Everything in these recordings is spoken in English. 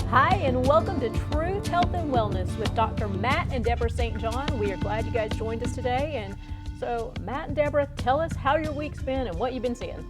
Hi, and welcome to Truth, Health, and Wellness with Dr. Matt and Deborah St. John. We are glad you guys joined us today. And so, Matt and Deborah, tell us how your week's been and what you've been seeing.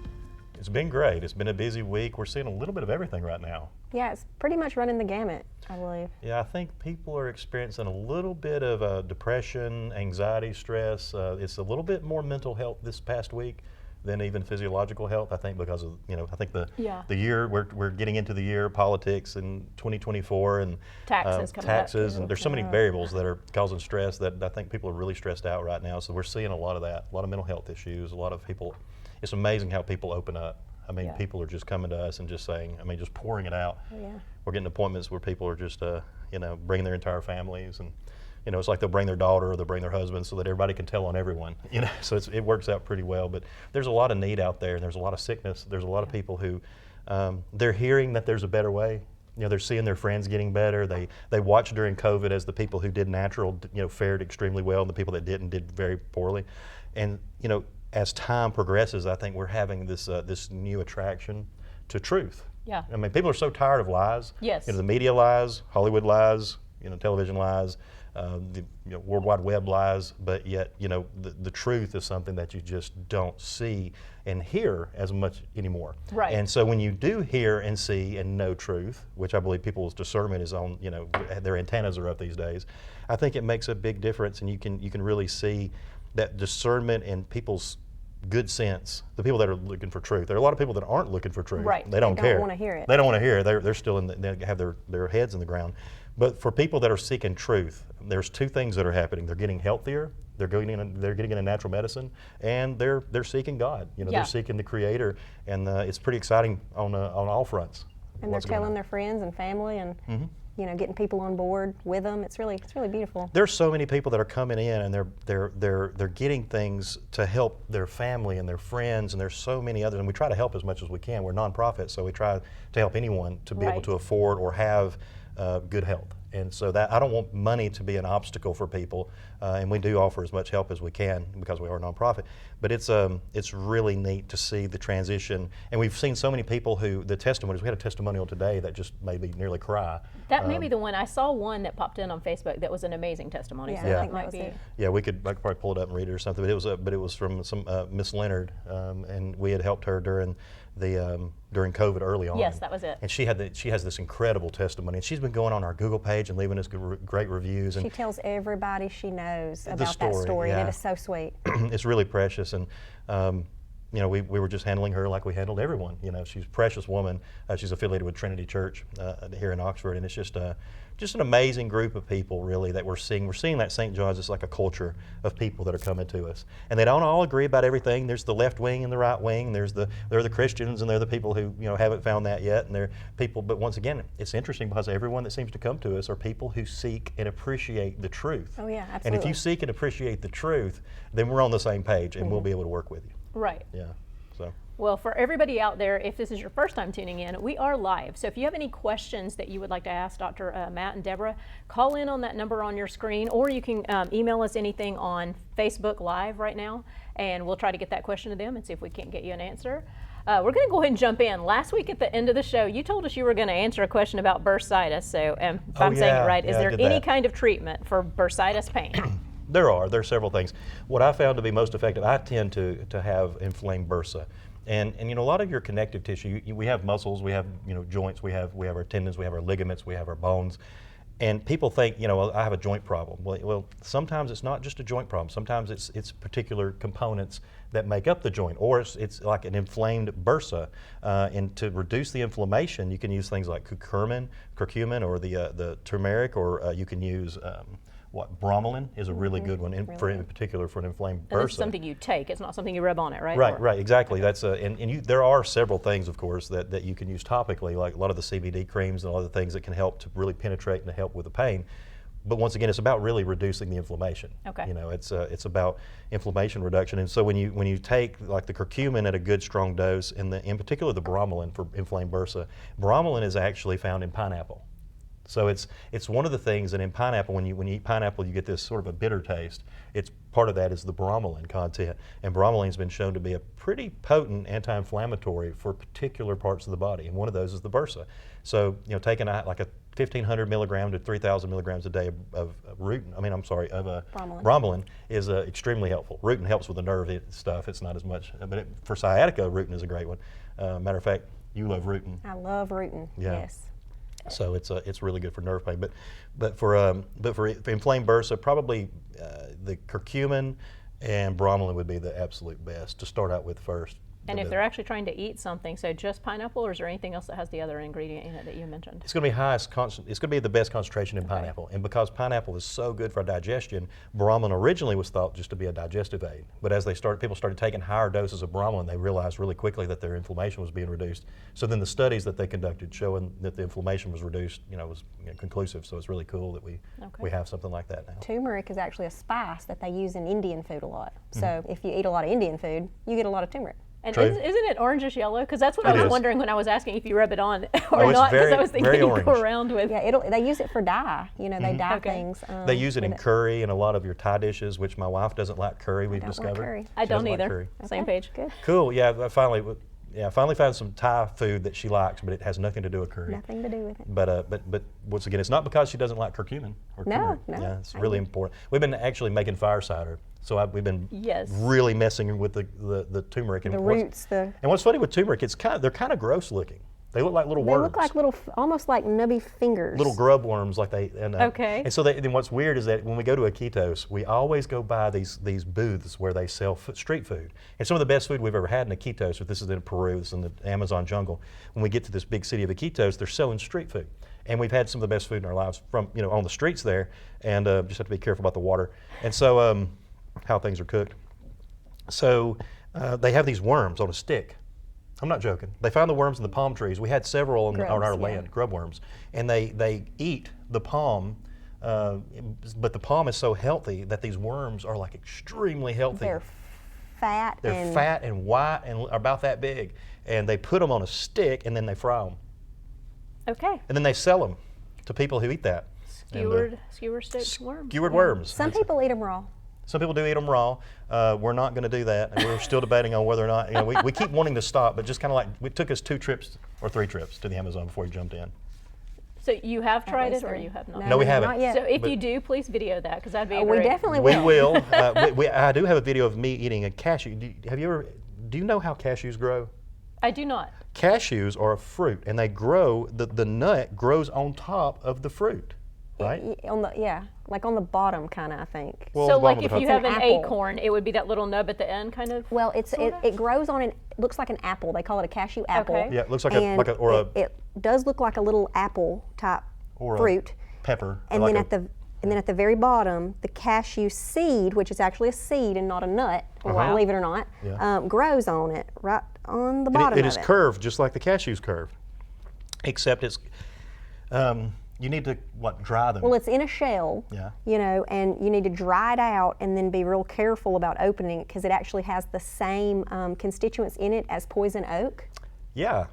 It's been great. It's been a busy week. We're seeing a little bit of everything right now. Yeah, it's pretty much running the gamut, I believe. Yeah, I think people are experiencing a little bit of depression, anxiety, stress. It's a little bit more mental health this past week than even physiological health. I think because of, I think the year, we're getting into the year, politics in 2024 and taxes coming up too. and there's so many variables that are causing stress that I think people are really stressed out right now. So we're seeing a lot of that, a lot of mental health issues, a lot of people. It's amazing how people open up. I mean, people are just coming to us and just saying, just pouring it out. Yeah. We're getting appointments where people are just, bringing their entire families, and it's like they'll bring their daughter or they'll bring their husband so that everybody can tell on everyone. So it works out pretty well. But there's a lot of need out there, and there's a lot of sickness. There's a lot of people who they're hearing that there's a better way. They're seeing their friends getting better. They watched during COVID as the people who did natural, fared extremely well, and the people that didn't did very poorly. And as time progresses, I think we're having this new attraction to truth. Yeah. People are so tired of lies. Yes. The media lies, Hollywood lies, television lies, the World Wide Web lies, but yet, the truth is something that you just don't see and hear as much anymore. Right. And so when you do hear and see and know truth, which I believe people's discernment is on, their antennas are up these days, I think it makes a big difference, and you can really see that discernment and people's good sense, the people that are looking for truth. There are a lot of people that aren't looking for truth. Right. They don't care. They don't want to hear it. They don't want to hear it. They're still they have their heads in the ground. But for people that are seeking truth, there's two things that are happening. They're getting healthier. They're getting into natural medicine, and they're seeking God. They're seeking the Creator, and it's pretty exciting on all fronts. And they're telling their friends and family, and getting people on board with them. It's really beautiful. There's so many people that are coming in, and they're getting things to help their family and their friends, and there's so many others. And we try to help as much as we can. We're nonprofit, so we try to help anyone to be able to afford or have good health. And so that I don't want money to be an obstacle for people, and we do offer as much help as we can because we are a nonprofit. But it's really neat to see the transition, and we've seen so many people who the testimonies. We had a testimonial today that just made me nearly cry. That may be the one. I saw one that popped in on Facebook that was an amazing testimony. Yeah, so I think that was it. Yeah, I could probably pull it up and read it or something. But it was from some Miss Leonard, and we had helped her during COVID early on. Yes, that was it. And she has this incredible testimony, and she's been going on our Google page and leaving us great reviews. And she tells everybody she knows about that story, yeah. and it is so sweet. It's really precious, and we were just handling her like we handled everyone. She's a precious woman. She's affiliated with Trinity Church here in Oxford, and it's just an amazing group of people, really, that we're seeing. We're seeing that St. John's is like a culture of people that are coming to us, and they don't all agree about everything. There's the left wing and the right wing. They're the Christians, and they're the people who haven't found that yet, and they're people. But once again, it's interesting because everyone that seems to come to us are people who seek and appreciate the truth. Oh yeah, absolutely. And if you seek and appreciate the truth, then we're on the same page, and we'll be able to work with you. Right. Yeah. So. Well, for everybody out there, if this is your first time tuning in, we are live. So if you have any questions that you would like to ask Dr. Matt and Deborah, call in on that number on your screen, or you can email us anything on Facebook Live right now, and we'll try to get that question to them and see if we can't get you an answer. We're going to go ahead and jump in. Last week at the end of the show, you told us you were going to answer a question about bursitis. So if I'm saying it right, is there any kind of treatment for bursitis pain? There are several things. What I found to be most effective, I tend to have inflamed bursa. And a lot of your connective tissue, we have muscles, we have joints, we have our tendons, we have our ligaments, we have our bones. And people think, you know, well, I have a joint problem. Well, sometimes it's not just a joint problem. Sometimes it's particular components that make up the joint, or it's like an inflamed bursa. And to reduce the inflammation, you can use things like curcumin, or the turmeric, or you can use bromelain is a really good one, in particular for an inflamed And this is bursa. something you take. It's not something you rub on it, right? Right, Or- right, exactly. That's there are several things, of course, that you can use topically, like a lot of the CBD creams and a lot of the things that can help to really penetrate and to help with the pain. But once again, it's about really reducing the inflammation. Okay. You know, it's about inflammation reduction. And so when you take like the curcumin at a good strong dose, and in particular the bromelain for inflamed bursa, bromelain is actually found in pineapple. So it's one of the things that in pineapple, when you eat pineapple, you get this sort of a bitter taste. It's part of that is the bromelain content, and bromelain's been shown to be a pretty potent anti-inflammatory for particular parts of the body, and one of those is the bursa. So taking like a 1,500 milligram to 3,000 milligrams a day of bromelain is extremely helpful. Rutin helps with the nerve stuff. It's not as much, but for sciatica, Rutin is a great one. Matter of fact, you love Rutin. I love Rutin. Yeah. Yes. So it's really good for nerve pain, but for inflamed bursa, probably the curcumin and bromelain would be the absolute best to start out with first. And if they're actually trying to eat something, so just pineapple, or is there anything else that has the other ingredient in it that you mentioned? It's going to be it's going to be the best concentration in pineapple, and because pineapple is so good for digestion, bromelain originally was thought just to be a digestive aid. But as people started taking higher doses of bromelain, they realized really quickly that their inflammation was being reduced. So then the studies that they conducted showing that the inflammation was reduced, was conclusive. So it's really cool that we have something like that now. Turmeric is actually a spice that they use in Indian food a lot. So Mm-hmm. if you eat a lot of Indian food, you get a lot of turmeric. And True. isn't it orangish yellow? Because that's what I It was is. wondering when I was asking if you rub it on or it's not. Because very- I was thinking very you go orange. around with. Yeah, they use it for dye. They dye Okay. things. They use it with in curry and a lot of your Thai dishes, which my wife doesn't like curry. We've don't like discovered. curry. I She doesn't don't like either. curry. Same Okay, page. Good. Cool. Yeah, I finally found some Thai food that she likes, but it has nothing to do with curry. Nothing to do with it. But once again, it's not because she doesn't like curcumin or No, turmeric. no, Yeah, it's I really agree. important. We've been actually making fire cider, so we've been Yes. really messing with the turmeric. The roots, And what's funny with turmeric, they're kind of gross looking. They look like little they worms. look like little, almost like nubby fingers. Little grub worms, like Okay. And so then what's weird is that when we go to a Iquitos, we always go by these booths where they sell street food. And some of the best food we've ever had in Iquitos, if this is in Peru, this is in the Amazon jungle, when we get to this big city of Iquitos, they're selling street food. And we've had some of the best food in our lives from, on the streets there, and just have to be careful about the water. And so how things are cooked. So they have these worms on a stick. I'm not joking. They found the worms in the palm trees. We had several on our Grubs, yeah. land, grub worms, and they eat the palm, but the palm is so healthy that these worms are like extremely healthy. They're fat. They're fat and white and about that big, and they put them on a stick and then they fry them, Okay. and then they sell them to people who eat that. And, Skewer stick worms. skewered worms. Some people eat them raw. Some people do eat them raw. We're not going to do that, and we're still debating on whether or not. We keep wanting to stop, but just kind of like it took us 2 trips or 3 trips to the Amazon before we jumped in. So you have tried least it, or three. you have not? No, we haven't. Not yet. So if But- you do, please video that, because that'd be Oh, we great. definitely We will. will. I do have a video of me eating a cashew. Do you know how cashews grow? I do not. Cashews are a fruit, and they grow. The nut grows on top of the fruit, right? Like on the bottom, kind of. I think. Well, So the bottom like of if the you top. have an apple. acorn, it would be that little nub at the end, kind of. Well, it grows on looks like an apple. They call it a cashew apple. Okay. Yeah, it looks like And a it does look like a little apple type or fruit. a pepper. And like then at the very bottom, the cashew seed, which is actually a seed and not a nut, Wow. believe it or not, Yeah. grows on it, right on the And bottom it of is it. curved just like the cashew's curved, except it's you need to dry them. Well, it's in a shell, Yeah. And you need to dry it out and then be real careful about opening it because it actually has the same constituents in it as poison oak. Yeah,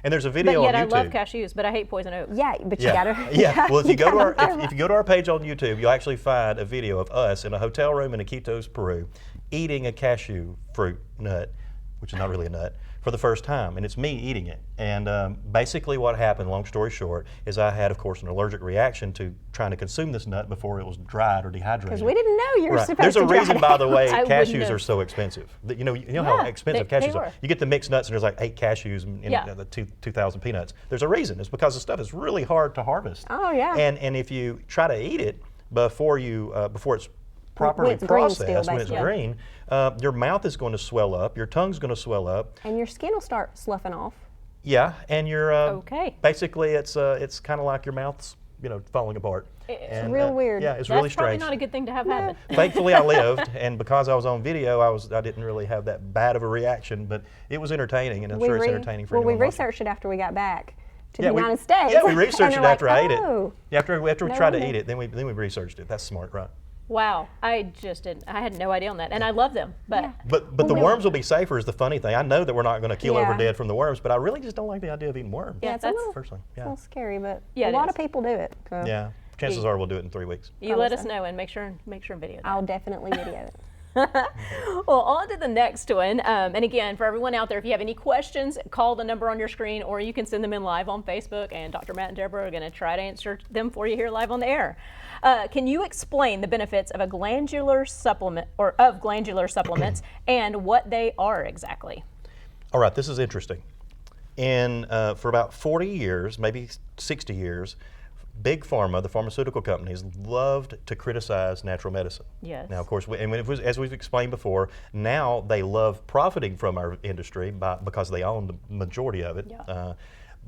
and there's a But video yet on I YouTube. love cashews, but I hate poison oak. Yeah, but you Yeah, gotta. yeah. Well, if you go to gotta- if you go to our page on YouTube, you'll actually find a video of us in a hotel room in Iquitos, Peru, eating a cashew fruit nut. which is not really a nut, for the first time, and it's me eating it. And basically what happened, long story short, is I had, of course, an allergic reaction to trying to consume this nut before it was dried or dehydrated. Because we didn't know you were Right. supposed There's to a dry reason, it by the out. way, I wouldn't cashews have. are so expensive. You know Yeah, how expensive they cashews were. are. You get the mixed nuts and there's like 8 cashews and Yeah. 2,000 peanuts. There's a reason. It's because the stuff is really hard to harvest. Oh, yeah. And if you try to eat it before it's properly it's green still, processed, when it's basically. green, your mouth is going to swell up, your tongue's going to swell up. And your skin will start sloughing off. Yeah, and you're Okay. basically it's kind of like your mouth's falling apart. It's real weird. Yeah, it's That's really probably strange. not a good thing to have happen. Thankfully, I lived, and because I was on video, I didn't really have that bad of a reaction, but it was entertaining, and I'm sure it's entertaining for Well, we anyone watching. researched it after we got back to Yeah, the we- United States. Yeah, we researched And it they're after like, I ate it. "Oh." Yeah, after we No tried to wonder. eat it, then we researched it. That's smart, right? Wow, I just didn't. I had no idea on that, and I love them, but Yeah. But the worms will be safer is the funny thing. I know that we're not going to kill over Yeah. dead from the worms, but I really just don't like the idea of eating worms. Yeah, it's a that's- little, Personally, it's a yeah. little scary, but Yeah, a it lot is. of people do it. So Yeah. Chances are we'll do it in 3 weeks. you let us so. know and make sure and video that. I'll definitely video it. Well, on to the next one. And again, for everyone out there, if you have any questions, call the number on your screen, or you can send them in live on Facebook, and Dr. Matt and Deborah are going to try to answer them for you here live on the air. Can you explain the benefits of a glandular supplement, or of glandular supplements, and what they are exactly? All right, this is interesting. For about 40 years, maybe 60 years, Big Pharma, the pharmaceutical companies, loved to criticize natural medicine. Yes. Now, of course, as we've explained before, now they love profiting from our industry because they own the majority of it. Yeah.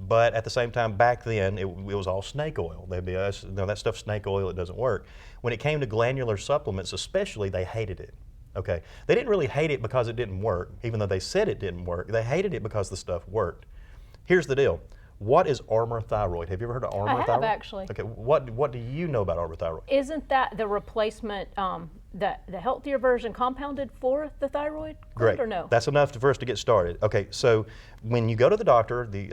But at the same time, back then, it was all snake oil. They'd be, no, that stuff's snake oil, it doesn't work. When it came to glandular supplements especially, they hated it. Okay, they didn't really hate it because it didn't work, even though they said it didn't work. They hated it because the stuff worked. Here's the deal. What is Armour Thyroid? Have you ever heard of Armour have, Thyroid? actually. Okay, what do you know about Armour Thyroid? Isn't that the replacement, the healthier version compounded for the thyroid gland, Great. or no? That's enough for us to get started. Okay, so when you go to the doctor, the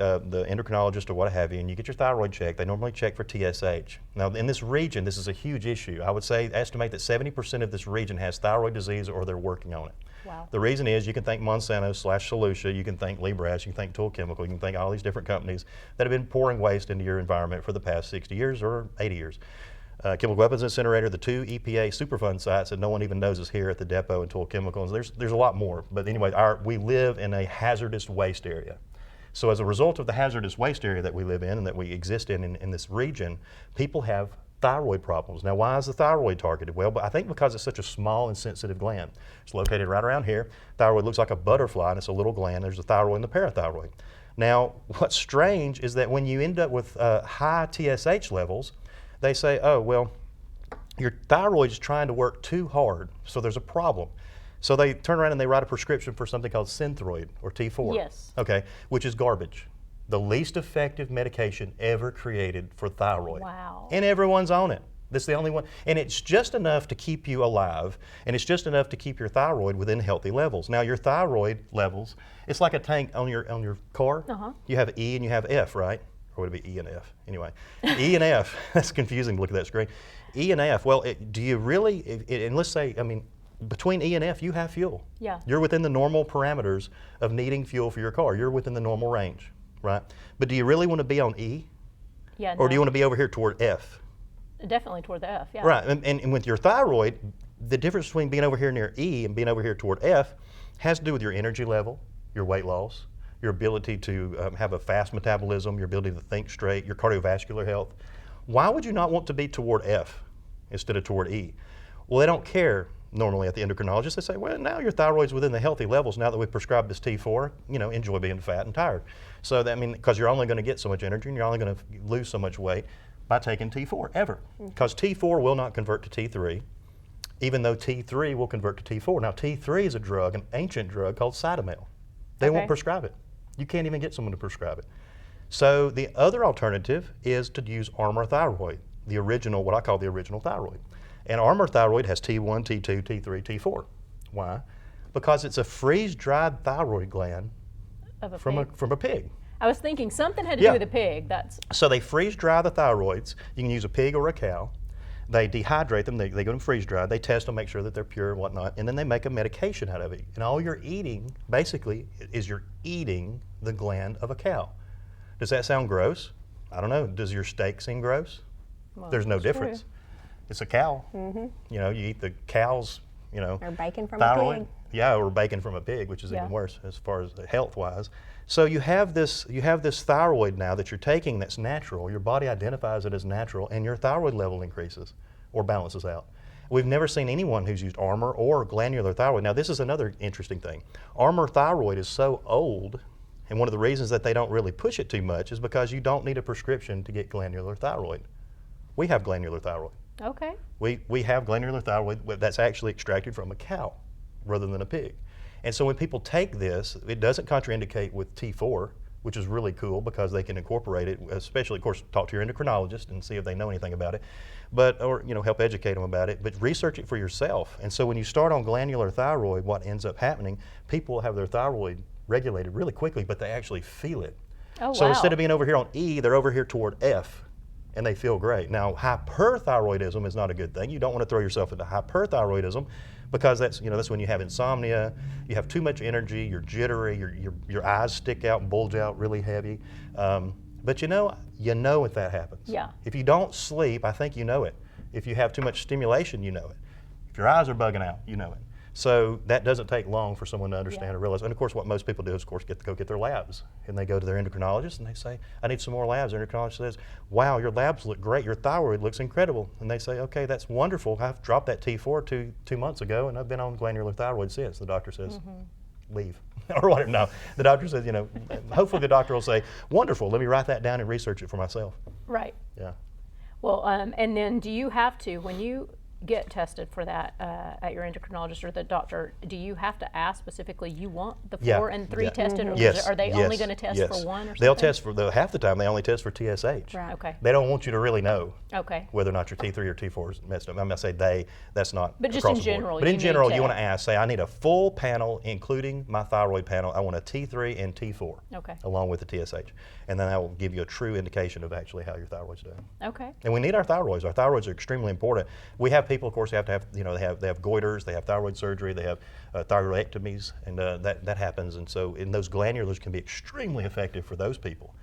endocrinologist or what have you, and you get your thyroid checked, they normally check for TSH. Now, in this region, this is a huge issue. I would estimate that 70% of this region has thyroid disease or they're working on it. Wow. The reason is you can thank Monsanto / Solutia, you can thank Libras, you can thank Tool Chemical, you can thank all these different companies that have been pouring waste into your environment for the past 60 years or 80 years. Chemical Weapons Incinerator, the 2 EPA Superfund sites that no one even knows is here at the depot and Tool Chemicals. There's a lot more, but anyway, we live in a hazardous waste area. So as a result of the hazardous waste area that we live in and that we exist in this region, people have thyroid problems. Now, why is the thyroid targeted? Well, but I think because it's such a small and sensitive gland. It's located right around here. Thyroid looks like a butterfly, and it's a little gland. There's the thyroid and the parathyroid. Now, what's strange is that when you end up with high TSH levels, they say, oh, well, your thyroid is trying to work too hard, so there's a problem. So they turn around and they write a prescription for something called Synthroid, or T4. Yes. Okay, which is garbage. The least effective medication ever created for thyroid. Wow. And everyone's on it. That's the only one. And it's just enough to keep you alive, and it's just enough to keep your thyroid within healthy levels. Now, your thyroid levels, it's like a tank on your car. Uh-huh. You have E and you have F, right? Or would it be E and F? Anyway, E and F, that's confusing to look at that screen. E and F, well, do you really, and let's say, I mean, between E and F, you have fuel. Yeah. You're within the normal parameters of needing fuel for your car. You're within the normal range, right? But do you really want to be on E? Yeah. Or do you no. want to be over here toward F? Definitely toward the F, yeah. Right, and with your thyroid, the difference between being over here near E and being over here toward F has to do with your energy level, your weight loss, your ability to have a fast metabolism, your ability to think straight, your cardiovascular health. Why would you not want to be toward F instead of toward E? Well, they don't care normally at the endocrinologist. They say, well, now your thyroid's within the healthy levels. Now that we've prescribed this T4, enjoy being fat and tired. So that, because you're only going to get so much energy and you're only going to lose so much weight by taking T4 ever. Because T4 will not convert to T3, even though T3 will convert to T4. Now, T3 is a drug, an ancient drug called Cytomel. They won't Okay. prescribe it. You can't even get someone to prescribe it. So the other alternative is to use Armour Thyroid, the original, what I call the original thyroid. And Armour Thyroid has T1, T2, T3, T4. Why? Because it's a freeze-dried thyroid gland Of a from pig. a pig. I was thinking something had to Yeah. do with a pig. That's So they freeze dry the thyroids. You can use a pig or a cow. They dehydrate them, they go to freeze dried, they test them, make sure that they're pure and whatnot, and then they make a medication out of it. And all you're eating, basically, is you're eating the gland of a cow. Does that sound gross? I don't know. Does your steak seem gross? Well, There's no that's difference. true. It's a cow. You know, you eat the cow's, you know, Or bacon from a thyroid. pig. Yeah, or bacon from a pig, which is Yeah. even worse as far as health-wise. So you have this thyroid now that you're taking that's natural. Your body identifies it as natural, and your thyroid level increases or balances out. We've never seen anyone who's used Armour or glandular thyroid. Now, this is another interesting thing. Armour thyroid is so old, and one of the reasons that they don't really push it too much is because you don't need a prescription to get glandular thyroid. We have glandular thyroid. Okay. We have glandular thyroid that's actually extracted from a cow rather than a pig. And so when people take this, it doesn't contraindicate with T4, which is really cool because they can incorporate it, especially, of course, talk to your endocrinologist and see if they know anything about it, or help educate them about it, but research it for yourself. And so when you start on glandular thyroid, what ends up happening, people will have their thyroid regulated really quickly, but they actually feel it. Oh, So wow. instead of being over here on E, they're over here toward F, and they feel great. Now, hyperthyroidism is not a good thing. You don't want to throw yourself into hyperthyroidism because that's when you have insomnia, you have too much energy, you're jittery, your eyes stick out and bulge out really heavy. But you know if that happens. Yeah. If you don't sleep, I think you know it. If you have too much stimulation, you know it. If your eyes are bugging out, you know it. So that doesn't take long for someone to understand or realize. And of course, what most people do is, of course, go get their labs. And they go to their endocrinologist and they say, I need some more labs. The endocrinologist says, wow, your labs look great. Your thyroid looks incredible. And they say, okay, that's wonderful. I've dropped that T4 two months ago and I've been on glandular thyroid since. The doctor says, leave. Or whatever. No, the doctor says, hopefully the doctor will say, wonderful, let me write that down and research it for myself. Right. Yeah. Well, and then do you have to, when you get tested for that at your endocrinologist or the doctor, do you have to ask specifically you want the 4 and 3 tested, or Yes. are they only yes, going to test yes. for one or something? They'll test half the time they only test for TSH. Right. Okay. They don't want you to really know Okay. whether or not your T3 or T4 is messed up. I'm going to say they, that's not But just across in the board. general, But you in need general, to- you want to ask, say, I need a full panel, including my thyroid panel. I want a T3 and T4, Okay. along with the TSH. And then that will give you a true indication of actually how your thyroid's doing. Okay. And we need our thyroids. Our thyroids are extremely important. We have people, of course, they have, they have goiters, they have thyroid surgery, they have thyroidectomies, and that happens. And so, and those glandulars can be extremely effective for those people,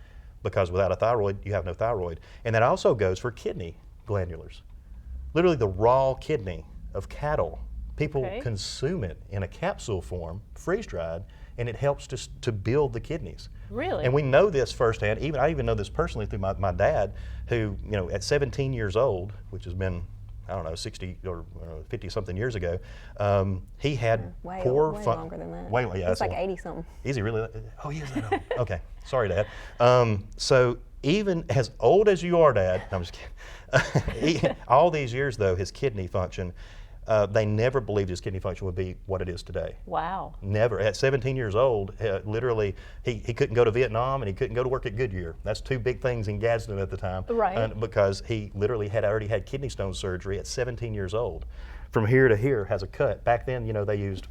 because without a thyroid, you have no thyroid. And that also goes for kidney glandulars. Literally, the raw kidney of cattle, people Okay. consume it in a capsule form, freeze dried, and it helps to build the kidneys. Really? And we know this firsthand. I even know this personally through my dad, who, at 17 years old, which has been, I don't know, 60 or 50 something years ago, he had Way poor longer than that. Way, yeah, It's that's like a- 80 something. Is he really? Oh, he is that old. Okay, sorry, Dad. So even as old as you are, Dad, no, I'm just kidding. All these years, though, his kidney function, they never believed his kidney function would be what it is today. Wow. Never. At 17 years old, literally, he couldn't go to Vietnam and he couldn't go to work at Goodyear. That's two big things in Gadsden at the time. Right. Because he literally had already had kidney stone surgery at 17 years old. From here to here has a cut. Back then, they used,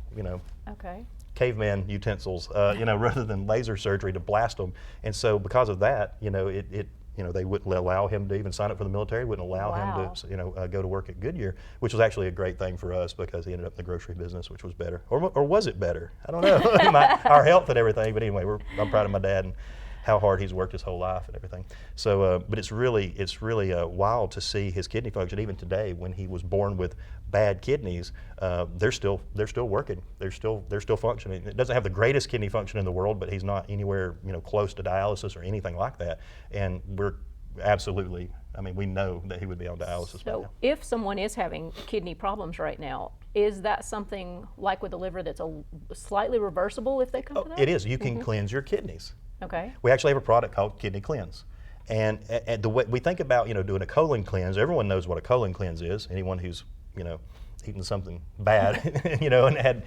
Okay. caveman utensils, rather than laser surgery to blast them. And so because of that, they wouldn't allow him to even sign up for the military, wouldn't allow Wow. him to, go to work at Goodyear, which was actually a great thing for us because he ended up in the grocery business, which was better. Or was it better? I don't know. Our health and everything. But anyway, I'm proud of my dad and how hard he's worked his whole life and everything. So, but it's really wild to see his kidney function even today. When he was born with bad kidneys, they're still working. They're still functioning. It doesn't have the greatest kidney function in the world, but he's not anywhere close to dialysis or anything like that. And we're absolutely. I mean, we know that he would be on dialysis by So now. if someone is having kidney problems right now, is that something like with the liver that's slightly reversible if they come to that? It is. You can cleanse your kidneys. Okay. We actually have a product called Kidney Cleanse. And the way we think about, doing a colon cleanse, everyone knows what a colon cleanse is. Anyone who's, eaten something bad, and had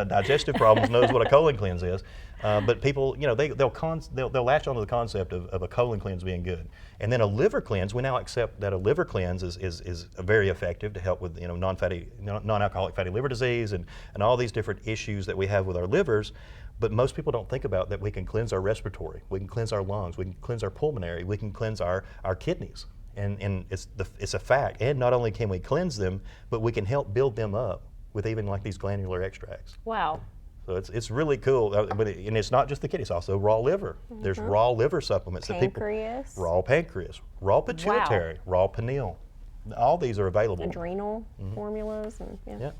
digestive problems knows what a colon cleanse is. But people, they'll latch onto the concept of a colon cleanse being good. And then a liver cleanse, we now accept that a liver cleanse is very effective to help with, non-alcoholic fatty liver disease and all these different issues that we have with our livers. But most people don't think about that we can cleanse our respiratory, we can cleanse our lungs, we can cleanse our pulmonary, we can cleanse our kidneys. And it's a fact. And not only can we cleanse them, but we can help build them up with even like these glandular extracts. Wow. So it's really cool. And it's not just the kidney, it's also raw liver. There's raw liver supplements that people. Pancreas. Raw pancreas, raw pituitary, raw pineal. All these are available. Adrenal formulas and Yeah.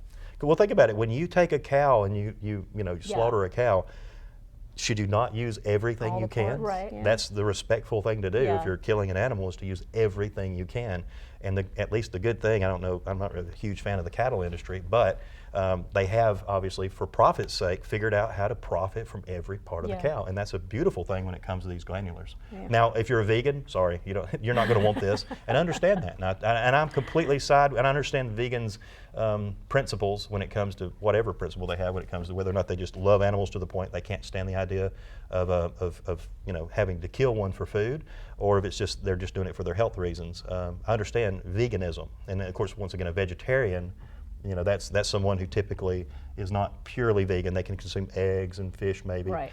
Well, think about it. When you take a cow and you slaughter a cow, should you not use everything All you the can? parts, Right. yeah. That's the respectful thing to do Yeah. if you're killing an animal, is to use everything you can. And at least the good thing, I don't know, I'm not really a huge fan of the cattle industry, but they have, obviously, for profit's sake, figured out how to profit from every part of Yeah. the cow. And that's a beautiful thing when it comes to these glandulars. Yeah. Now, if you're a vegan, sorry, you're not going to want this. And understand that. And I'm completely and I understand vegans' principles when it comes to whatever principle they have when it comes to whether or not they just love animals to the point they can't stand the idea of having to kill one for food, or if it's just they're just doing it for their health reasons. I understand veganism, and of course, once again, a vegetarian, that's someone who typically is not purely vegan. They can consume eggs and fish, maybe, Right.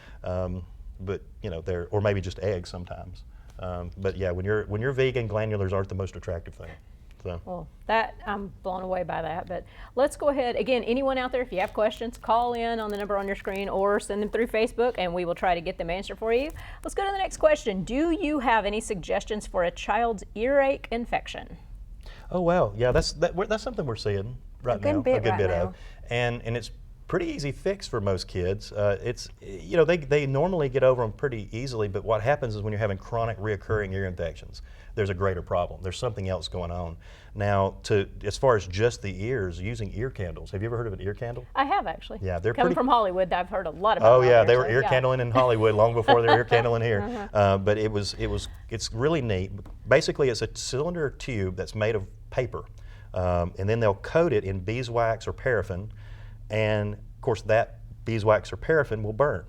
but they're, or maybe just eggs sometimes. But yeah, when you're vegan, glandulars aren't the most attractive thing. So. Well, I'm blown away by that. But let's go ahead. Again, anyone out there, if you have questions, call in on the number on your screen or send them through Facebook, and we will try to get them answered for you. Let's go to the next question. Do you have any suggestions for a child's earache infection? Oh wow, yeah, that's something we're seeing right now. good bit a good right bit now. of, and it's pretty easy fix for most kids. It's they normally get over them pretty easily, but what happens is when you're having chronic reoccurring ear infections, there's a greater problem. There's something else going on. Now, as far as just the ears, using ear candles. Have you ever heard of an ear candle? I have actually. Yeah, they're coming pretty. from Hollywood. I've heard a lot about. Oh them out yeah, there, they were so, ear yeah. candling in Hollywood long before they were ear candling here. But it's really neat. Basically, it's a cylinder tube that's made of paper, and then they'll coat it in beeswax or paraffin, and of course that beeswax or paraffin will burn,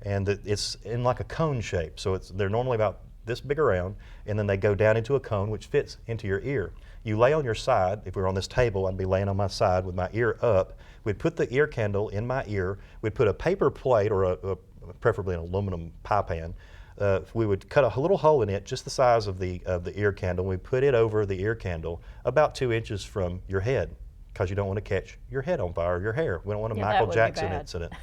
and it's in like a cone shape. So they're normally about this big around, and then they go down into a cone which fits into your ear. You lay on your side. If we were on this table, I'd be laying on my side with my ear up. We'd put the ear candle in my ear. We'd put a paper plate or preferably an aluminum pie pan. We would cut a little hole in it, just the size of the ear candle. We put it over the ear candle about 2 inches from your head, because you don't want to catch your head on fire or your hair. We don't want a Yeah, that Michael would be Jackson bad. incident.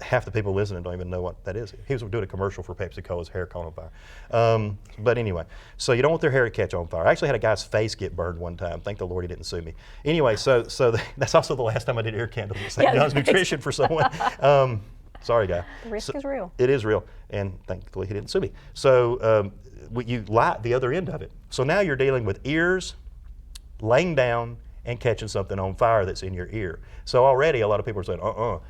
Half the people listening don't even know what that is. He was doing a commercial for Pepsi-Cola's hair caught on fire. But anyway, so you don't want their hair to catch on fire. I actually had a guy's face get burned one time. Thank the Lord he didn't sue me. Anyway, so that's also the last time I did ear candles at St. Yeah, John's right. Nutrition for someone. Sorry, guy. The risk is real. It is real, and thankfully he didn't sue me. So you light the other end of it. So now you're dealing with ears, laying down, and catching something on fire that's in your ear. So already a lot of people are saying,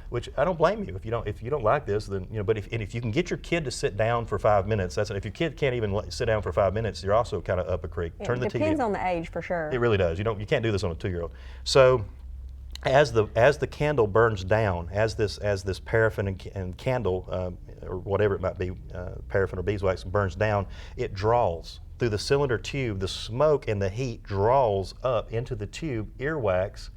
which I don't blame you. If you don't like this, then But if you can get your kid to sit down for 5 minutes, if your kid can't even sit down for 5 minutes, you're also kind of up a creek. Turn the It TV. depends on the age for sure. It really does. You can't do this on a 2-year-old. So as the candle burns down, as this paraffin and candle or whatever it might be, paraffin or beeswax burns down, it draws through the cylinder tube. The smoke and the heat draws up into the tube earwax.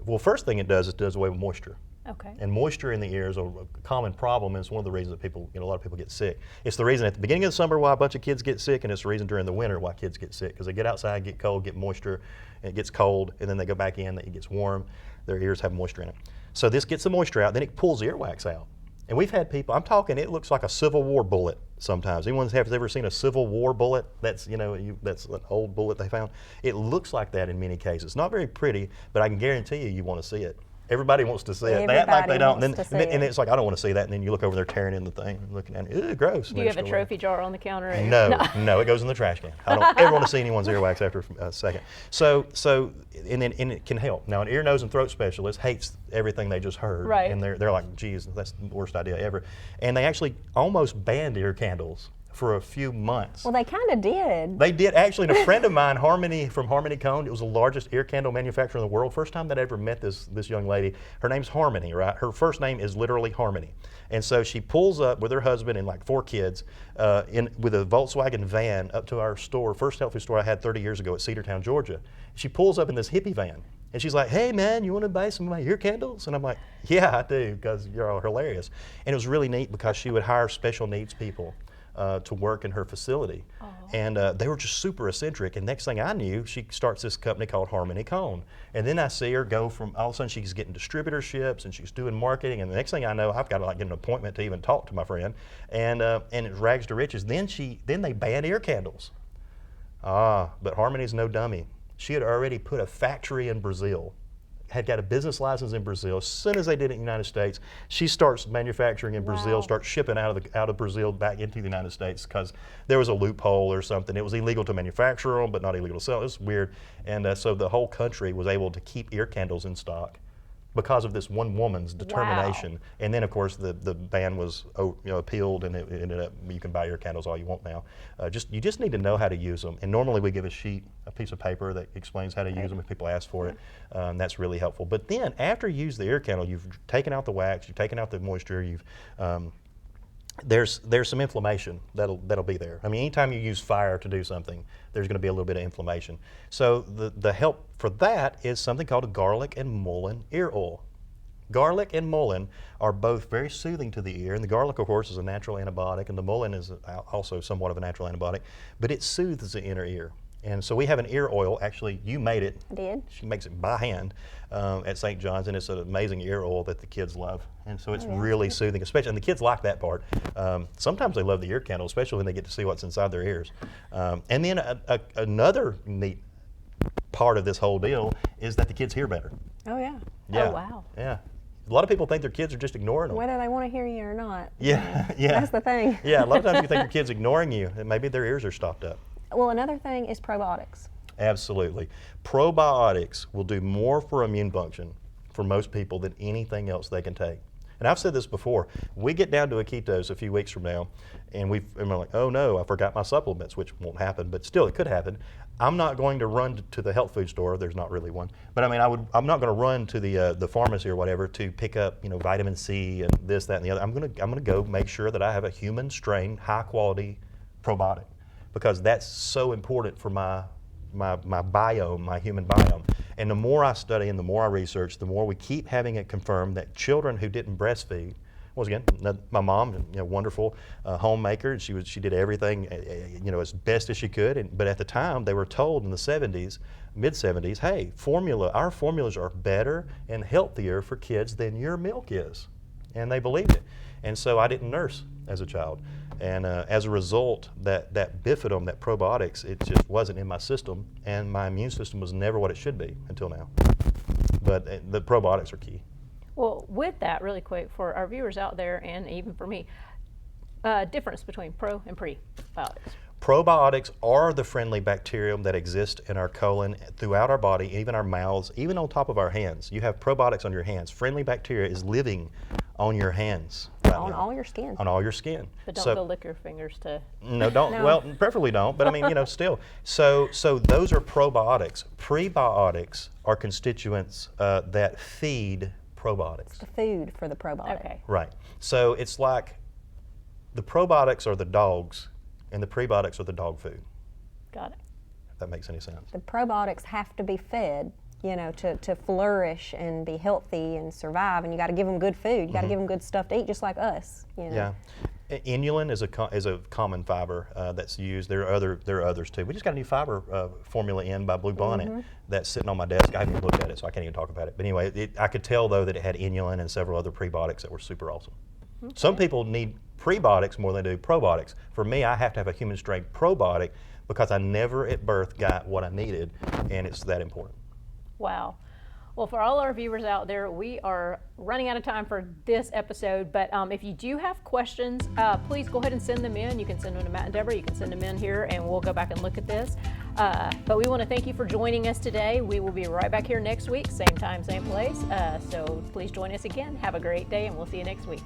Well, first thing it does is it does away with moisture. Okay. And moisture in the ear is a common problem, and it's one of the reasons that a lot of people get sick. It's the reason at the beginning of the summer why a bunch of kids get sick, and it's the reason during the winter why kids get sick, because they get outside, get cold, get moisture, and it gets cold, and then they go back in, it gets warm, their ears have moisture in it. So this gets the moisture out, then it pulls the earwax out. And we've had people, I'm talking, it looks like a Civil War bullet sometimes. Anyone has ever seen a Civil War bullet? That's that's an old bullet they found. It looks like that in many cases. Not very pretty, but I can guarantee you want to see it. Everybody wants to see it. They act like they Everybody don't. wants to see And it. it's like, I don't want to see that. And then you look over there tearing in the thing and looking at it. Ew, gross. Do you have a trophy jar on the counter? No, it goes in the trash can. I don't ever want to see anyone's earwax after a second. So and it can help. Now, an ear, nose, and throat specialist hates everything they just heard. Right. And they're like, geez, that's the worst idea ever. And they actually almost banned ear candles for a few months. Well, they kind of did. They did actually, and a friend of mine, Harmony from Harmony Cone, it was the largest ear candle manufacturer in the world. First time that I ever met this young lady. Her name's Harmony, right? Her first name is literally Harmony. And so she pulls up with her husband and like 4 kids with a Volkswagen van up to our store, first health food store I had 30 years ago at Cedartown, Georgia. She pulls up in this hippie van. And she's like, hey man, you want to buy some of my ear candles? And I'm like, yeah, I do, because you're all hilarious. And it was really neat because she would hire special needs people to work in her facility. And they were just super eccentric. And next thing I knew, she starts this company called Harmony Cone. And then I see her go from, all of a sudden she's getting distributorships and she's doing marketing. And the next thing I know, I've got to like get an appointment to even talk to my friend. And it's rags to riches. Then they banned ear candles. But Harmony's no dummy. She had already put a factory in Brazil, had got a business license in Brazil. As soon as they did it in the United States, she starts manufacturing in Brazil, starts shipping out of Brazil back into the United States because there was a loophole or something. It was illegal to manufacture them, but not illegal to sell. It was weird. And so the whole country was able to keep ear candles in stock because of this one woman's determination. Wow. And then, of course, the ban was appealed, and it ended up you can buy ear candles all you want now. You just need to know how to use them. And normally we give a piece of paper that explains how to use them if people ask for it. That's really helpful. But then after you use the ear candle, you've taken out the wax, you've taken out the moisture, there's some inflammation that'll be there. I mean, anytime you use fire to do something, there's going to be a little bit of inflammation. So the help for that is something called a garlic and mullein ear oil. Garlic and mullein are both very soothing to the ear, and the garlic, of course, is a natural antibiotic, and the mullein is also somewhat of a natural antibiotic, but it soothes the inner ear. And so we have an ear oil. Actually, you made it. I did. She makes it by hand at St. John's, and it's an amazing ear oil that the kids love. And so it's really soothing, especially, and the kids like that part. Sometimes they love the ear candle, especially when they get to see what's inside their ears. And then another neat part of this whole deal is that the kids hear better. Oh, yeah. Yeah. Oh, wow. Yeah. A lot of people think their kids are just ignoring them. Whether they want to hear you or not. Yeah, yeah. That's the thing. Yeah, a lot of times you think your kid's ignoring you, and maybe their ears are stopped up. Well, another thing is probiotics. Absolutely. Probiotics will do more for immune function for most people than anything else they can take. And I've said this before, we get down to a ketose a few weeks from now, and we're like, oh no, I forgot my supplements, which won't happen, but still it could happen. I'm not going to run to the health food store, there's not really one, but I mean, I'm not going to run to the pharmacy or whatever to pick up, vitamin C and this, that, and the other. I'm going to go make sure that I have a human strain, high quality probiotic, because that's so important for my biome, my human biome. And the more I study and the more I research, the more we keep having it confirmed that children who didn't breastfeed, once again, my mom, wonderful homemaker, she did everything, as best as she could. But at the time, they were told in the 70s, mid 70s, hey, our formulas are better and healthier for kids than your milk is, and they believed it. And so I didn't nurse as a child. And as a result, that bifidum, that probiotics, it just wasn't in my system, and my immune system was never what it should be until now. But the probiotics are key. Well, with that, really quick, for our viewers out there and even for me, difference between pro and prebiotics. Probiotics are the friendly bacterium that exist in our colon, throughout our body, even our mouths, even on top of our hands. You have probiotics on your hands. Friendly bacteria is living on your hands. On all your skin. On all your skin. But don't go lick your fingers to... No, don't. No. Well, preferably don't, but I mean, still. So those are probiotics. Prebiotics are constituents that feed probiotics. The food for the probiotic. Okay. Right. So it's like the probiotics are the dogs, and the prebiotics are the dog food. Got it. If that makes any sense. The probiotics have to be fed, to flourish and be healthy and survive, and you got to give them good food. You got to give them good stuff to eat, just like us. Yeah. Inulin is a common fiber that's used. There are others too. We just got a new fiber formula in by Blue Bonnet that's sitting on my desk. I haven't even looked at it, so I can't even talk about it. But anyway, I could tell though that it had inulin and several other prebiotics that were super awesome. Okay. Some people need prebiotics more than they do probiotics. For me, I have to have a human strength probiotic because I never at birth got what I needed, and it's that important. Wow. Well, for all our viewers out there, we are running out of time for this episode, but if you do have questions, please go ahead and send them in. You can send them to Matt and Deborah, you can send them in here, and we'll go back and look at this. But we want to thank you for joining us today. We will be right back here next week, same time, same place. So please join us again. Have a great day, and we'll see you next week.